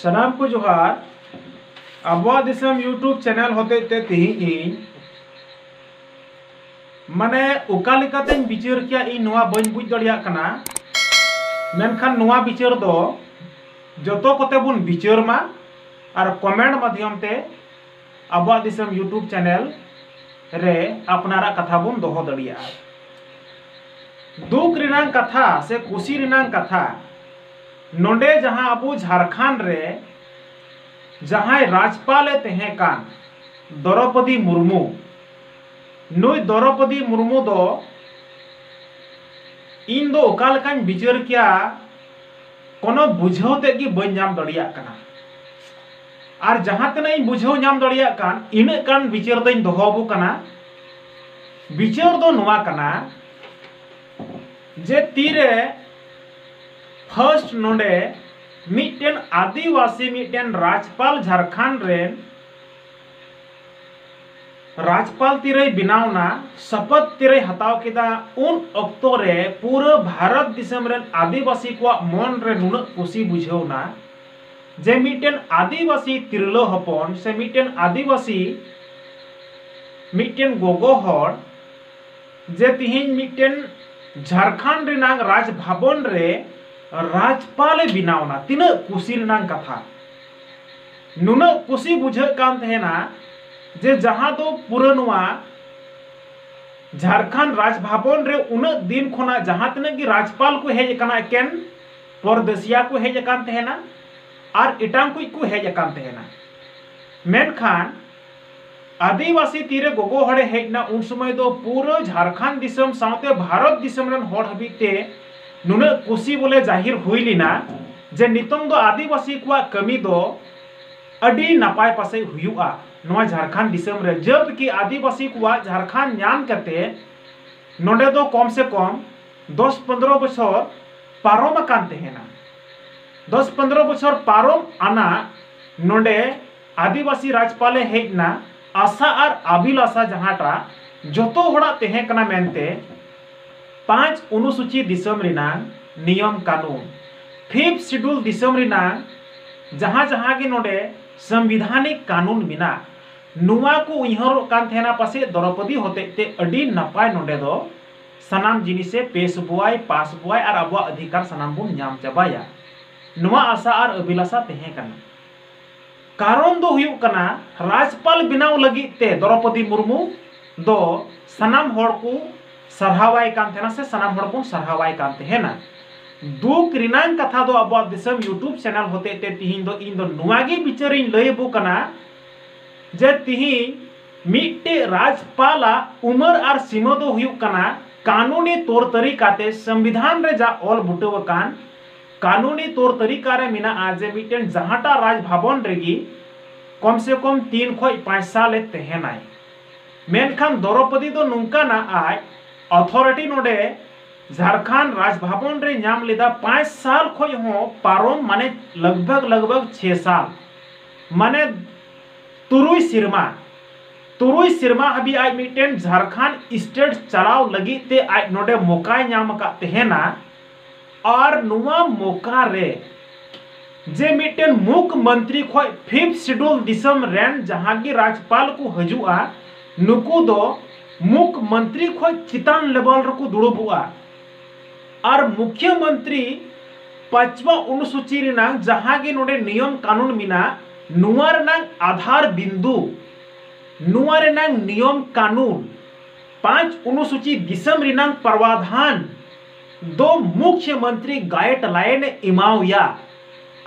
सनाम को जोहार आबुआ दिसम YouTube channel होते ते तिहिं माने उका लेकाते बिचार किया इन नोआ बन बुझ दड़िया कना मेनखान नोआ बिचार दो जतो कोते बुन बिचार मा और कमेंट माध्यम ते आबुआ दिसम यूट्यूब चैनल रे अपनारा कथा बुन दोहो दड़िया दुख रिनांग कथा से खुशी रिनांग कथा नोंडे जहां अबू झारखंड रे जहां राज्यपाल तहे कान द्रौपदी मुर्मू नुई द्रौपदी मुर्मू दो इन दो ओकालकान बिचार किया कोनो बुझाव ते कि बन नाम दड़िया कना और जहां तने बुझाव नाम दड़िया कान इने कान बिचार दइन दोहबू कना बिचार दो नुआ कना जे तीरे फर्स्ट नोंडे मिटेन आदिवासी मिटेन राज्यपाल झारखंड रेन राज्यपाल तीरे बिनावना शपथ तीरे हताव केदा उन अक्तो रे पूरा भारत दिसम रेन आदिवासी को मन रे नुन खुशी बुझावना जे मिटेन आदिवासी तिरलो हपन से मिटेन आदिवासी मिटेन गोगो हर जे तिहिन मिटेन झारखंड रिनांग राजभवन रे राज्यपाल बिनावना तीन खुशी रिनांग कथा नुन खुशी बुझे कान तहेना जे जहां दो पुरनुआ झारखंड राजभवन रे उन दिन खोना जहां तने की राज्यपाल को हेज कना केन परदेसिया को हेज कान तहेना और इटांग को हेज कान तहेना मेनखान आदिवासी तीरे गोगो हड़े हेजना उन समय दो पूरा झारखंड दिसम साउते भारत दिसम रेन हड़ हबीते नुने खुशी बोले जाहिर हुईलिना जे नितंग दो आदिवासी को कमी दो अडी नपाय पासे हुयुआ नोआ झारखंड दिसम रे जब कि आदिवासी को झारखंड नाम करते नोडे दो कम से कम 10-15 बछर पारोम कान तहेना 10-15 बछर पारोम आना नोडे आदिवासी राज्यपाले हेजना आशा और अभिलाषा जहाटा जोतो होड़ा तहे कना मेनते 5 अनुसूची दिसम रिनांग नियम कानून 5th शेड्यूल दिसम रिनांग जहां जहां के नोडे संविधानिक कानून बिना नुआ को उइहर कान थेना पासे द्रौपदी होते ते अडी नपाय नोडे दो सनाम जिनिसे पेश बुआई पास बुआई और अबुआ अधिकार सनाम बुन नाम चाबाया नुआ आशा और अभिलाषा तहे कना कारण दो हुयु कना राज्यपाल बिनाव लगी ते द्रौपदी मुर्मू दो सनाम होड़ को सरहावाय कान थेना से सनाम होड़ को सरहावाय कान थेना दुख रिनांग कथा दो अबुआ दिसम यूट्यूब चैनल होते ते तिहिन दो इन दो नुआगी बिचारिन लयबू कना जे तिहिन मिट्टे राज्यपाला उमर और सीमा दो हुयु कना कानूनी तौर तरीकाते संविधान रे जा ऑल बुटव कान कानूनी तौर तरीका रे मिना आज मिटेन जहाटा राजभवन रेगी कम से कम 3 खय 5 साल तहेनाय मेनखान द्रौपदी दो नुंका ना आय अथॉरिटी नोडे झारखंड राजभवन रे नाम लेदा 5 साल खय हो पारोम माने लगभग 6 साल माने तुरुई सिरमा हबी आज मिटेन झारखंड स्टेट चलाव लगी ते आज नोडे मौका नाम का तहेना और नुआ मौका रे जे मिटेन मुख्यमंत्री खय 5th शेड्यूल दिसम रेन जहां की राज्यपाल को हजुआ नुकु दो मुख्यमंत्री खय चितान लेवल रे को दुड़बुआ और मुख्यमंत्री 5वां अनुसूची रिनांग जहां की नोडे नियम कानून मिना नुआ रेनांग आधार बिंदु नुआ रेनांग नियम कानून 5 अनुसूची दिसम रिनांग प्रावधान दो मुख्यमंत्री गाइडलाइन इमावया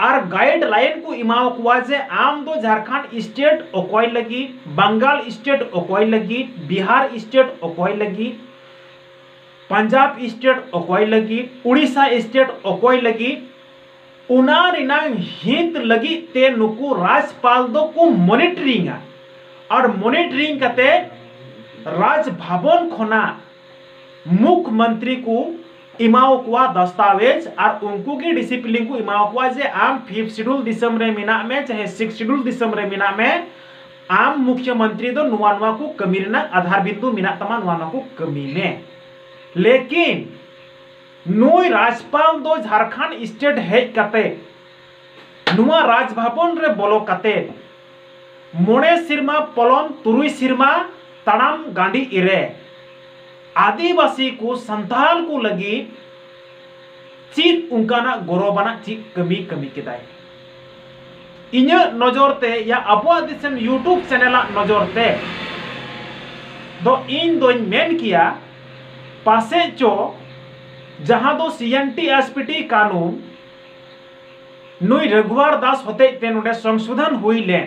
और गाइडलाइन को इमाव कुआ जे आम दो झारखंड स्टेट ओकोय लगी बंगाल स्टेट ओकोय लगी बिहार स्टेट ओकोय लगी पंजाब स्टेट ओकोय लगी उड़ीसा स्टेट ओकोय लगी उना रिनांग हित लगी ते नुकु राज्यपाल दो को मॉनिटरिंग और मॉनिटरिंग कते राजभवन खोना मुख्यमंत्री को इमाव कुआ दस्तावेज और उनको की डिसिप्लिन को इमाव कुआ जे आम 5th शेड्यूल दिसम रे मिना में चाहे 6th शेड्यूल दिसम रे मिना में आम मुख्यमंत्री दो नुआ नुआ को कमी रेना आधार बिंदु मिना तमा नुआ नुआ को कमी में लेकिन नुई राज्यपाल दो झारखंड स्टेट हेज कते नुआ राजभवन रे बोलो कते मोड़े सिरमा पलम तुरुई सिरमा तड़ाम गांडी इरे आदिवासी को संताल को लगी चीज उनकाना गौरवाना चीज कमी कमी केदाय इन्या नजरते या अबुआ दिसम यूट्यूब चैनल नजरते दो इन दो मेन किया पासे चो जहां दो CNT SPT कानून नुई रघुवर दास होते ते नोडे संशोधन हुई ले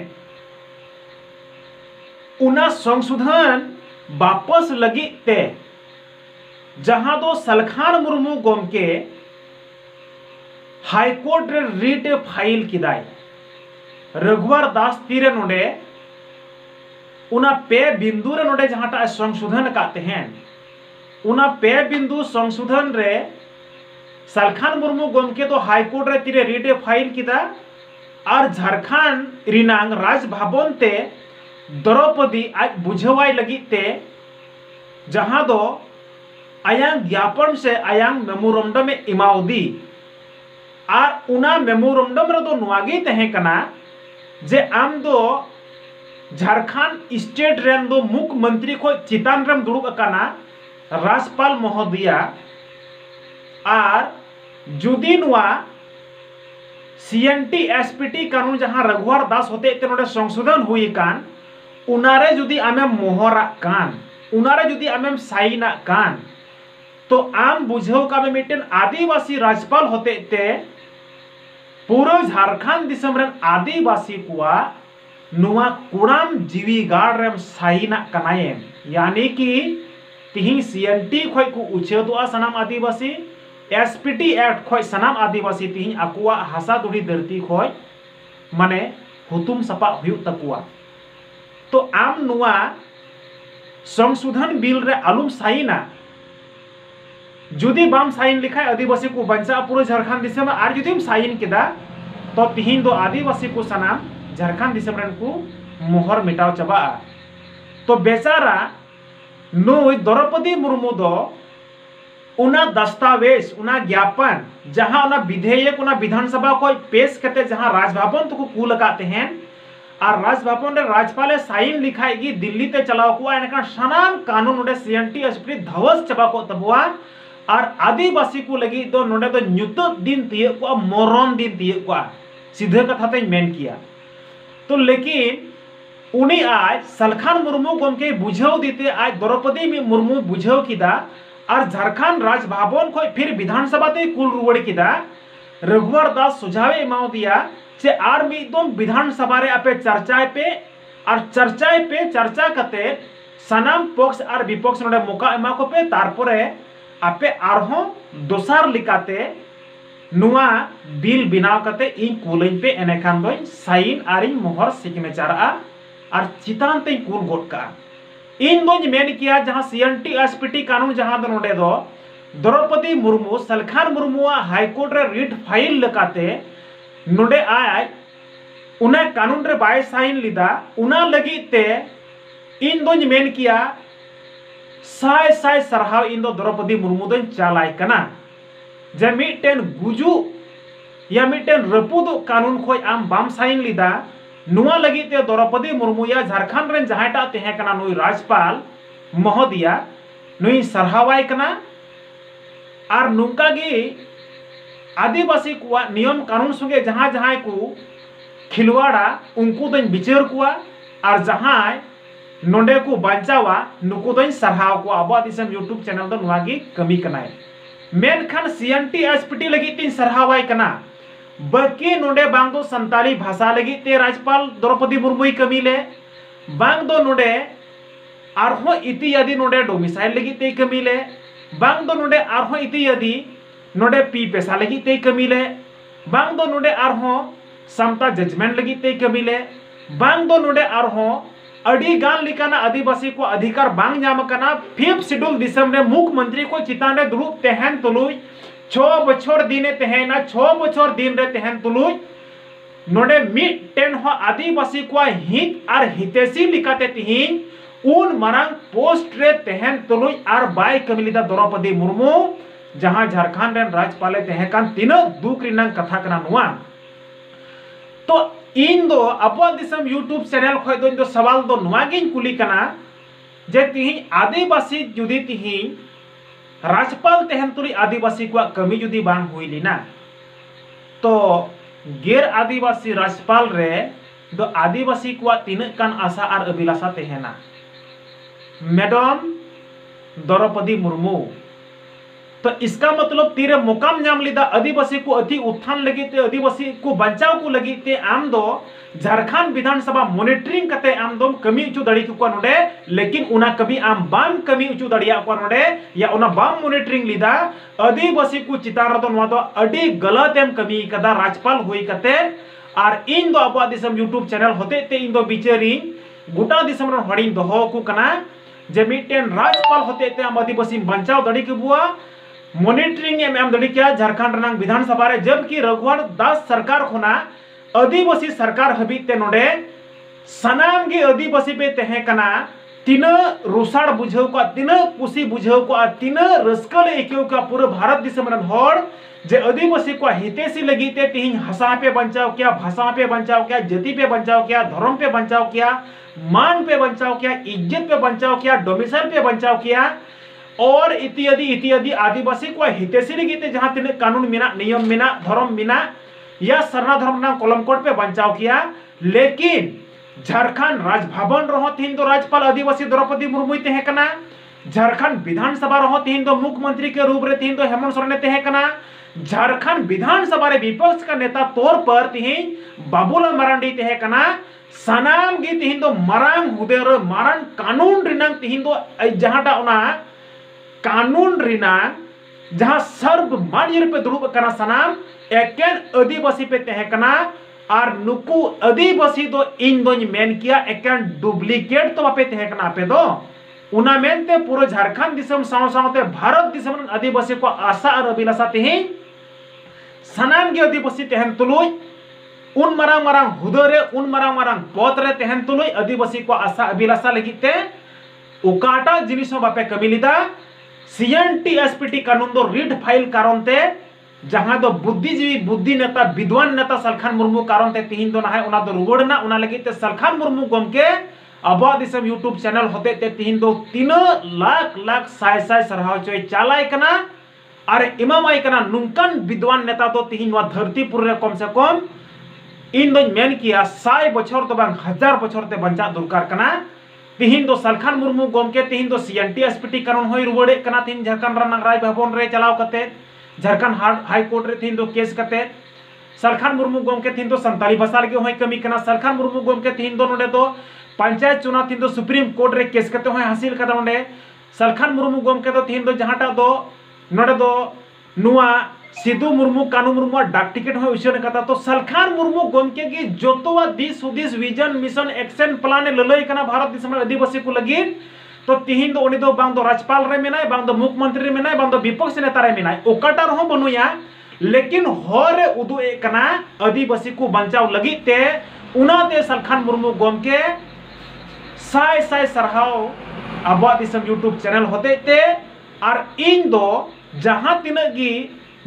उना संशोधन वापस लगी ते जहां दो सलखान मुर्मू गोमके हाईकोर्ट रे रिट फाइल किदाय रघुवर दास तीरे नोडे उना पे बिंदु रे नोडे जहां संशोधन काते हैं उना पे बिंदु संशोधन रे सलखान मुर्मू गोमके तो हाईकोर्ट रे तीरे रिट फाइल किदा और झारखंड रिनांग राजभवन ते द्रौपदी आज बुझवाई लगी ते जहां दो आयांग ज्ञापन से आयांग मेमोरेंडम में इमाउदी और उना मेमोरेंडम रे दो नुआगी तहे कना जे आम दो झारखंड स्टेट रेन दो मुख्यमंत्री को चितान रेम दुड़ुब अकाना राज्यपाल महोदया और जुदी नुआ CNT SPT कानून जहां रघुवर दास होते ते नोडे संशोधन हुई कान उनारे जुदी आमे मोहरा कान उनारे जुदी आमे साइना कान तो आम बुझो का में मिटन आदिवासी राज्यपाल होते ते पूरा झारखंड दिसम रेन आदिवासी कुआ नुआ कुड़ाम जीवी गाड़ रेम साइना कनायम यानी कि तिही CNT खोय को उछेदोआ सनाम आदिवासी SPT एक्ट खोय सनाम आदिवासी तिही अकुआ हासा दुड़ी धरती खोय माने हुतुम सपा हुयु तकुआ तो आम नुआ संशोधन बिल रे आलुम साइना जुदी बाम साइन लिखा आदिवासी को बंचा पूरा झारखंड दिसम और जुदी साइन किदा तो तिहिन दो आदिवासी को सनाम झारखंड दिसम रेन को मोहर मिटाव चबा तो बेचारा नुई द्रौपदी मुर्मू दो उना दस्तावेज उना ज्ञापन जहां उना विधेयक उना विधानसभा को पेश करते जहां राजभवन तो को कूल लगाते हैं और राजभवन रे राज्यपाल साइन लिखाएगी दिल्ली ते चलाव को एनका सनाम कानून उडे CNT SPT धवस चबा को तबुआ और आदिवासी को लगी तो नोडे तो न्युत दिन तिये को मरण दिन तिये को सीधे कथा ते मेन किया तो लेकिन उनी आज सलखान मुर्मू गोमके बुझाव दीते आज द्रौपदी मुर्मू बुझाव किदा और झारखंड राजभवन को फिर विधानसभा ते कुल रुवड़ किदा रघुवर दास सुझावे इमाव दिया जे आर मिदम विधानसभा रे आपे चर्चा कते सनाम पक्ष और विपक्ष नोडे मौका एमा को पे तारपरे आपे आरहो दोसार लिकाते नुआ बिल बिनाव कते इन कुलइन पे एनेखान दो साइन और इन मोहर सिग्नेचर और चितान ते कुल गोट का इन दो मेन किया जहां CNT SPT कानून जहां दो नोडे दो द्रौपदी मुर्मू सलखान मुर्मू हाईकोर्ट रे रिट फाइल लकाते नोडे आय उना कानून रे बाय साइन लिदा उना लगी ते इन दो मेन किया साय साय सरहाव इन दो द्रौपदी मुर्मू दो चालाय कना जे मिटेन गुजु या मिटेन रपुद कानून खोय आम बाम साइन लिदा नुआ लगी ते द्रौपदी मुर्मू या झारखंड रेन जहाटा तेहे कना नुई राज्यपाल महोदया नुई सरहावाय कना और नुका गे आदिवासी को नियम कानून संगे जहां जहां को खिलवाड़ा उनको दो विचार कुआ और जहां नोडे को बचावा नुको दो सरहाव को अब दिसम यूट्यूब चैनल दो नुआ गे कमी कनाय मेनखान CNT SPT लगी तीन सरहावाय कना बाकी नोडे बांग दो संताली भाषा लगी ते राज्यपाल द्रौपदी मुर्मू कमी ले बांग दो नोडे आरहो इति यदि नोडे डोमिसाइल लगी ते कमी ले बांग दो नोडे आरहो इति यदि नोडे पी पेशा लगी ते कमी ले बांग दो नोडे आरहो समता जजमेंट लगी ते कमी ले बांग दो नोडे आरहो अड़ी गान लिकाना आदिवासी को अधिकार बांग नाम कना 5th शेड्यूल दिसंबर मुख्यमंत्री को चितान रे दुरुब तेहन तुलुई 6 बछर दिने तेहना 6 बछर दिन रे तेहन तुलुई नोडे मिटेन हो आदिवासी को हित और हितेसी लिकाते तिहिन उन मरंग पोस्ट रे तेहन तुलुई और बाय कमिलिदा द्रौपदी मुर्मू जहां झारखंड रेन राज्यपाल तेहकान तीन दुख रिनांग कथा कना नुआ तो इन दो अबुआ दिसम यूट्यूब चैनल खो दो सवाल दो नुआगिन कुली कना जे तिही आदिवासी जुदी तिही राजपाल तेहन तुली आदिवासी को कमी जुदी बांग हुई लीना तो गैर आदिवासी राजपाल रे दो आदिवासी को तीन कान आशा और अभिलाषा तेहना मैडम द्रौपदी मुर्मू। तो इसका मतलब तीरे मुकाम नाम लिदा आदिवासी को अति उत्थान लगी ते आदिवासी को बचाव को लगी ते आम दो झारखंड विधानसभा मॉनिटरिंग कते आम दो कमी उचु दड़ी को नोडे लेकिन उना कभी आम बाम कमी उचु दड़िया को नोडे या उना बाम मॉनिटरिंग लिदा आदिवासी को चितार दो नवा दो अडी गलत एम कमी कदा राजपाल हुई कते और इन दो अबुआ दिसम यूट्यूब चैनल होते ते इन दो बिचारी गोटा दिसम रन हड़िन दोहो को कना जे मिटेन राजपाल होते ते आम आदिवासी बचाव दड़ी के बुआ मॉनिटरिंग एम दड़ी क्या झारखंड रंग विधानसभा रे जबकि रघुवर दास सरकार खुना आदिवासी सरकार हबी ते नोडे सनाम गे आदिवासी पे तहे कना तीन रुसाड़ बुझाव को तीन कुशी बुझाव को तीन रस्कल एकेव का पूरे भारत दिसम रन होड़ जे आदिवासी को हितेसी लगी ते तिहिं हसा पे बचाव क्या भाषा पे बचाव क्या जाति पे बचाव क्या धर्म पे बचाव क्या मान पे बचाव क्या इज्जत पे बचाव क्या डोमिसाइल पे बचाव क्या और इत्यादि इत्यादि आदिवासी को हितेसी लगी ते जहां तीन कानून मिना नियम मिना धर्म मिना या सरना धर्म ना कलम कोड पे बचाव किया लेकिन झारखंड राजभवन रहो तीन दो राज्यपाल आदिवासी द्रौपदी मुर्मू तेहे कना झारखंड विधानसभा रहो तीन दो मुख्यमंत्री के रूप रे तीन दो हेमंत सोरेन तेहे कना झारखंड विधानसभा रे विपक्ष का नेता तौर पर तिहिं बाबूलाल मरांडी तेहे कना सनाम गी तिहिं दो मरांग हुदेर मारान कानून रिनांग तिहिं दो जहांटा उना कानून रिनांग जहां सर्व मान्य पे दुरुब कना सनाम एकेन आदिवासी पे तेहे कना और नुकु आदिवासी दो इन दो मेन किया एकेन डुप्लीकेट तो पे तेहे कना पे दो उना मेनते पूरे झारखंड दिसम साव सावते भारत दिसम आदिवासी को आशा और अभिलाषा तिहिं सनाम गे आदिवासी तेहन तुलुई उन मरांग मरांग हुदरे उन मरांग मरांग पद रे तेहन तुलुई आदिवासी को आशा अभिलाषा लगिते उकाटा जिनिस बापे कमी लिदा सीएनटी एसपीटी कानून दो रीड फाइल कारण ते जहां दो बुद्धिजीवी बुद्धि नेता विद्वान नेता सलखान मुर्मू कारण ते तिहिं दो नाहे उना दो रुगड़ना उना लगिते सलखान मुर्मू गमके अबुआ दिसम यूट्यूब चैनल होते ते तिहिं दो 3 लाख लाख साय साय सरहाव चोय चालाय कना और इमामाय कना नुंकन विद्वान नेता तो तिहिं वा धरतीपुर रे कम से कम इन दो मेन किया 100 बछर तो बांग 1000 बछर ते बंचा दरकार कना तिहिं दो सलखान मुर्मू गमके तिहिं दो सीएनटी एसपीटी कानून होय रुवड़े कना तिहिं झारखंड रन राय भवन रे चलाव कते झारखंड हाई कोर्ट रे तिहिं दो केस कते सलखान मुर्मू गमके तिहिं दो संताली भाषा लगे होय कमी कना सलखान मुर्मू गमके तिहिं दो नोडे दो पंचायत चुनाव तिहिं दो सुप्रीम कोर्ट रे केस कते होय हासिल कदा नोडे सलखान मुर्मू गमके दो तिहिं दो जहांटा दो नोडे दो नुआ सिद्धू मुर्मू कानू मुर्मू डाक टिकट होय उछन कता तो सलखान मुर्मू गमके की जोतोवा दिस हुदिस विजन मिशन एक्शन प्लान ललय कना भारत दिसम आदिवासी को लगी तो तिहिं दो उनी दो बांग दो राज्यपाल रे मेनाय बांग दो मुख्यमंत्री रे मेनाय बांग दो विपक्ष नेता रे मेनाय ओकाटा रहो बनुया लेकिन होरे उदु ए कना आदिवासी को बचाव लगी ते उनाते सलखान मुर्मू गमके साय साय सरहाव अबुआ दिसम यूट्यूब चैनल होते ते और इन दो जहां तिनगी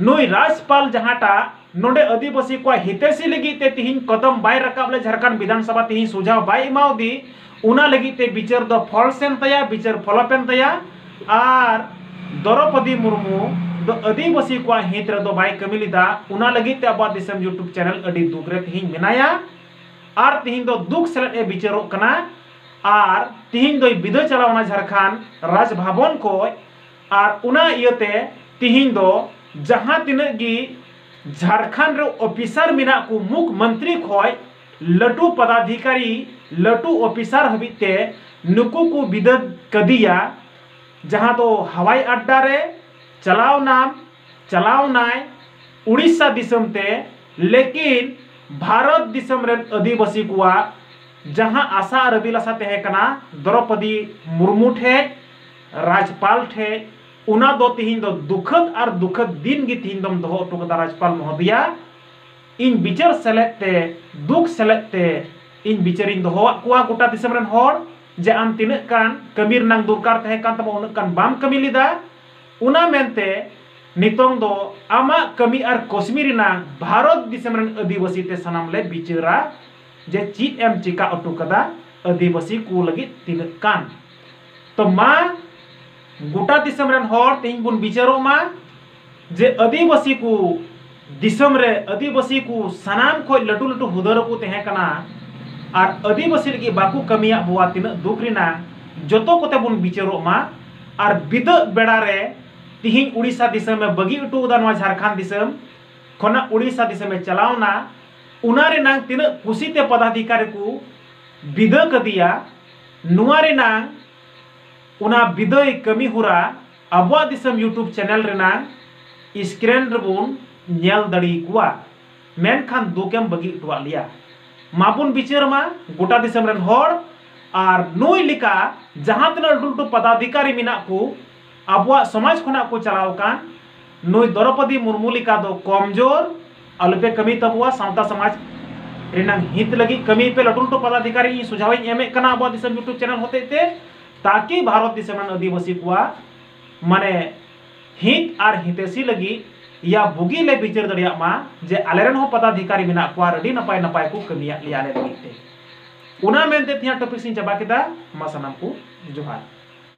नुई राज्यपाल जहांटा नोडे आदिवासी को हितेसी लगी ते तिहिं कदम बाय रकाबले झारखंड विधानसभा तिहिं सुझाव बाय इमाउदी उना लगी ते बिचार दो फल सेन तया बिचार फलपेन तया और द्रौपदी मुर्मू दो आदिवासी को हित रे दो बाय कमी लिदा उना लगी ते अबुआ दिसम यूट्यूब चैनल अडी दुख रे तिहिं मेनाया और तिहिं दो दुख सेलेद ए बिचारो कना और तिहिं दो बिदा चलावना झारखंड राजभवन को और उना इयते तिहिं दो जहां तिनगी झारखंड रे ऑफिसर मिना को मुख्यमंत्री खोय लटू पदाधिकारी लटू ऑफिसर हबीते नुकु को बिदत कदिया जहां तो हवाई अड्डा रे चलाव नाम चलाव नाय उड़ीसा दिसम ते लेकिन भारत दिसम रे आदिवासी कुआ जहां आशा और अभिलाषा तेहे कना द्रौपदी मुर्मू ठे राज्यपाल ठे उना दो तिहिं दो दुखद और दुखद दिन गी तिहिं दम दोहो टुकदा राज्यपाल महोदया इन बिचार सेलेते दुख सेलेते इन बिचारिन दोहो कुआ गोटा दिसम रन होड़ जे आम तिनक कान कमीर नांग दुरकार तहे कान तम उनक कान बाम कमी लिदा उना मेनते नितोंग दो आमा कमी आर कश्मीर ना भारत दिसम रन आदिवासी ते सनाम ले बिचारा जे चीज एम चिका अटू कदा आदिवासी को लगी तीन कान तो मा गोटा दिसम रन हर तेज बुन बिचारो मा जे आदिवासी को दिसम रे आदिवासी को सनाम को लटू लटू हुदर को तहे कना और आदिवासी लगी बाकू कमिया बुआ तीन दुख रिना जतो कोते बुन बिचारो मा और बिद बेड़ा रे तिहिं उड़ीसा दिसम में बगी उटू दा झारखंड दिसम खना उड़ीसा दिसम में चलावना उनारे नांग तीन कुसीते पदाधिकारी को बिद कदिया नुआरे नांग उना बिदय कमी हुरा अबुआ दिसम यूट्यूब चैनल रे नांग स्क्रीन रेबुन नेल दड़ी कुआ मेनखान दुकेम बगी उटुआ लिया माबुन बिचार मा गोटा दिसम रन हर और नुई लिका जहां तना लटू पदाधिकारी मिना को अबुआ समाज खना को चलाव कान नुई द्रौपदी मुर्मू लिका दो कमजोर अलपे कमी तबुआ सावता समाज रेनांग हित लगी कमी पे लटू लटू पदाधिकारी सुझाव एमे कना अबुआ दिसम यूट्यूब चैनल होते ते ताकि भारत दिसम रन आदिवासी कुआ माने हित और हितेसी लगी या बुगी ले बिचार दड़िया मा जे आलेरन हो पदाधिकारी मिना कुआ रडी नपाय नपाय को कमिया लिया ले लगी ते उना मेनते थिया टॉपिक सिन चबा केदा मा सनाम को जोहार।